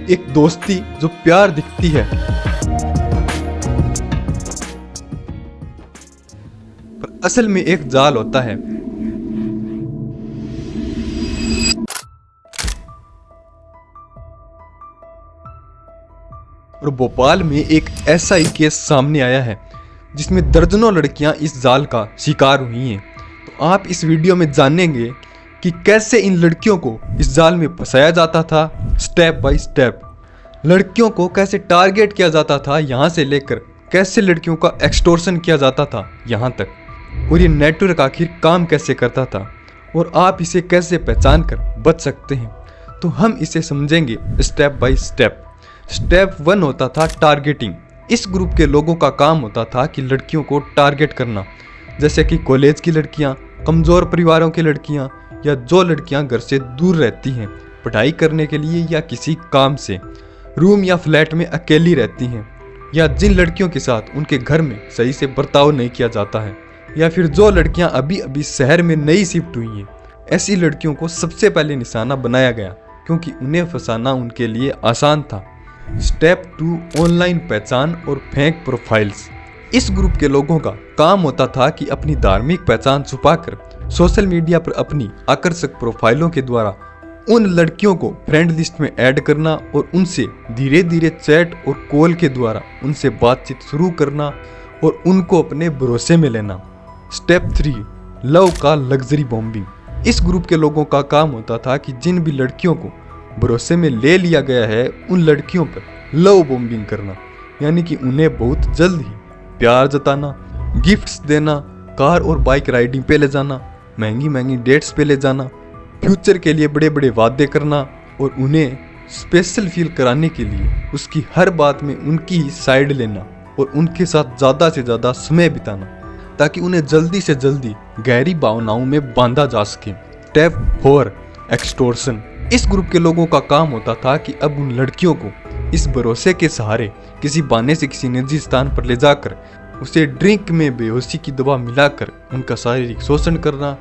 एक दोस्ती जो प्यार दिखती है पर असल में एक जाल होता है। और भोपाल में एक ऐसा ही केस सामने आया है जिसमें दर्जनों लड़कियां इस जाल का शिकार हुई हैं। तो आप इस वीडियो में जानेंगे कि कैसे इन लड़कियों को इस जाल में फंसाया जाता था, स्टेप बाय स्टेप। लड़कियों को कैसे टारगेट किया जाता था यहाँ से लेकर कैसे लड़कियों का एक्सटॉर्शन किया जाता था यहाँ तक, और ये नेटवर्क आखिर काम कैसे करता था और आप इसे कैसे पहचान कर बच सकते हैं। तो हम इसे समझेंगे स्टेप बाय स्टेप। स्टेप 1 होता था टारगेटिंग। इस ग्रुप के लोगों का काम होता था कि लड़कियों को टारगेट करना, जैसे कि कॉलेज की लड़कियां, कमज़ोर परिवारों की लड़कियां, या जो लड़कियां घर से दूर रहती हैं पढ़ाई करने के लिए या किसी काम से, रूम या फ्लैट में अकेली रहती हैं, या जिन लड़कियों के साथ उनके घर में सही से बर्ताव नहीं किया जाता है, या फिर जो लड़कियां अभी अभी शहर में नई शिफ्ट हुई हैं। ऐसी लड़कियों को सबसे पहले निशाना बनाया गया क्योंकि उन्हें फंसाना उनके लिए आसान था। स्टेप 2 ऑनलाइन पहचान और फेक प्रोफाइल्स। इस ग्रुप के लोगों का काम होता था कि अपनी धार्मिक पहचान छुपाकर सोशल मीडिया पर अपनी आकर्षक प्रोफाइलों के द्वारा उन लड़कियों को फ्रेंड लिस्ट में ऐड करना और उनसे धीरे धीरे चैट और कॉल के द्वारा उनसे बातचीत शुरू करना और उनको अपने भरोसे में लेना। स्टेप 3 लव का लग्जरी बॉम्बिंग। इस ग्रुप के लोगों का काम होता था कि जिन भी लड़कियों को भरोसे में ले लिया गया है उन लड़कियों पर लव बॉम्बिंग करना, यानी कि उन्हें बहुत जल्द ही प्यार जताना, गिफ्ट्स देना, कार और बाइक राइडिंग पे ले जाना, महंगी महंगी डेट्स पे ले जाना, फ्यूचर के लिए बड़े बड़े वादे करना और उन्हें स्पेशल फील कराने के लिए उसकी हर बात में उनकी ही साइड लेना और उनके साथ ज़्यादा से ज़्यादा समय बिताना ताकि उन्हें जल्दी से जल्दी गहरी भावनाओं में बांधा जा सके। Step 4 extortion. इस ग्रुप के लोगों का काम होता था कि अब उन लड़कियों को इस भरोसे के सहारे किसी बहाने से किसी निजी स्थान पर ले जाकर उसे ड्रिंक में बेहोशी की दवा मिलाकर उनका शारीरिक शोषण करना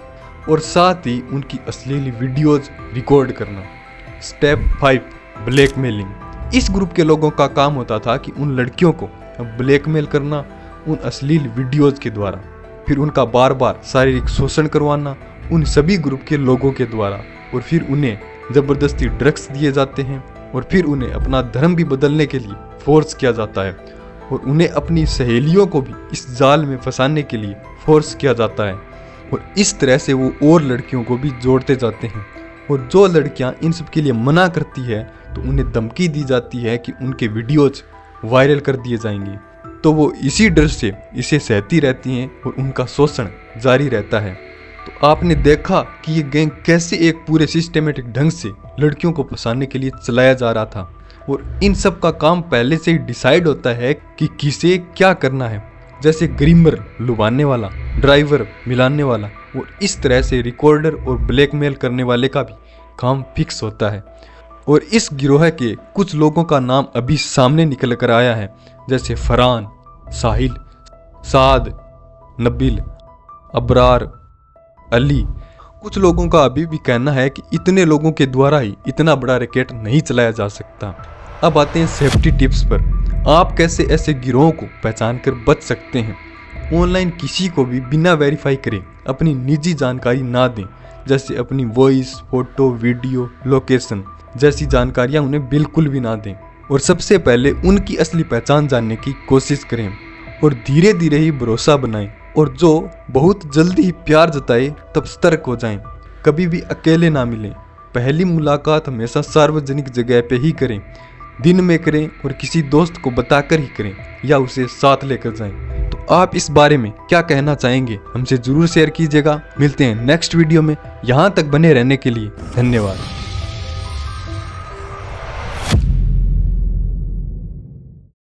और साथ ही उनकी अश्लील वीडियोज रिकॉर्ड करना। Step 5 blackmailing. इस ग्रुप के लोगों का काम होता था कि उन लड़कियों को ब्लैकमेल करना उन अश्लील वीडियोज के द्वारा, फिर उनका बार बार शारीरिक शोषण करवाना उन सभी ग्रुप के लोगों के द्वारा, और फिर उन्हें जबरदस्ती ड्रग्स दिए जाते हैं और फिर उन्हें अपना धर्म भी बदलने के लिए फोर्स किया जाता है और उन्हें अपनी सहेलियों को भी इस जाल में फंसाने के लिए फोर्स किया जाता है और इस तरह से वो और लड़कियों को भी जोड़ते जाते हैं। और जो लड़कियां इन सब के लिए मना करती है तो उन्हें धमकी दी जाती है कि उनके वीडियोज वायरल कर दिए जाएंगे, तो वो इसी डर से इसे सहती रहती हैं और उनका शोषण जारी रहता है। तो आपने देखा कि ये गैंग कैसे एक पूरे सिस्टमेटिक ढंग से लड़कियों को फंसाने के लिए चलाया जा रहा था और इन सब का काम पहले से ही डिसाइड होता है कि किसे क्या करना है, जैसे ग्रीमर लुभाने वाला, ड्राइवर मिलाने वाला, और इस तरह से रिकॉर्डर और ब्लैकमेल करने वाले का भी काम फिक्स होता है। और इस गिरोह के कुछ लोगों का नाम अभी सामने निकल कर आया है, जैसे फरहान, साहिल, साद, नबील, अबरार, अली। कुछ लोगों का अभी भी कहना है कि इतने लोगों के द्वारा ही इतना बड़ा रैकेट नहीं चलाया जा सकता। अब आते हैं सेफ्टी टिप्स पर। आप कैसे ऐसे गिरोहों को पहचान कर बच सकते हैं। ऑनलाइन किसी को भी बिना वेरीफाई करे अपनी निजी जानकारी ना दें, जैसे अपनी वॉइस, फोटो, वीडियो, लोकेशन जैसी जानकारियां उन्हें बिल्कुल भी ना दें। और सबसे पहले उनकी असली पहचान जानने की कोशिश करें और धीरे धीरे ही भरोसा बनाएं, और जो बहुत जल्दी ही प्यार जताए तब सतर्क हो जाएं। कभी भी अकेले ना मिलें। पहली मुलाकात हमेशा सार्वजनिक जगह पे ही करें, दिन में करें और किसी दोस्त को बताकर ही करें या उसे साथ लेकर जाएं। तो आप इस बारे में क्या कहना चाहेंगे हमसे जरूर शेयर कीजिएगा। मिलते हैं नेक्स्ट वीडियो में। यहाँ तक बने रहने के लिए धन्यवाद।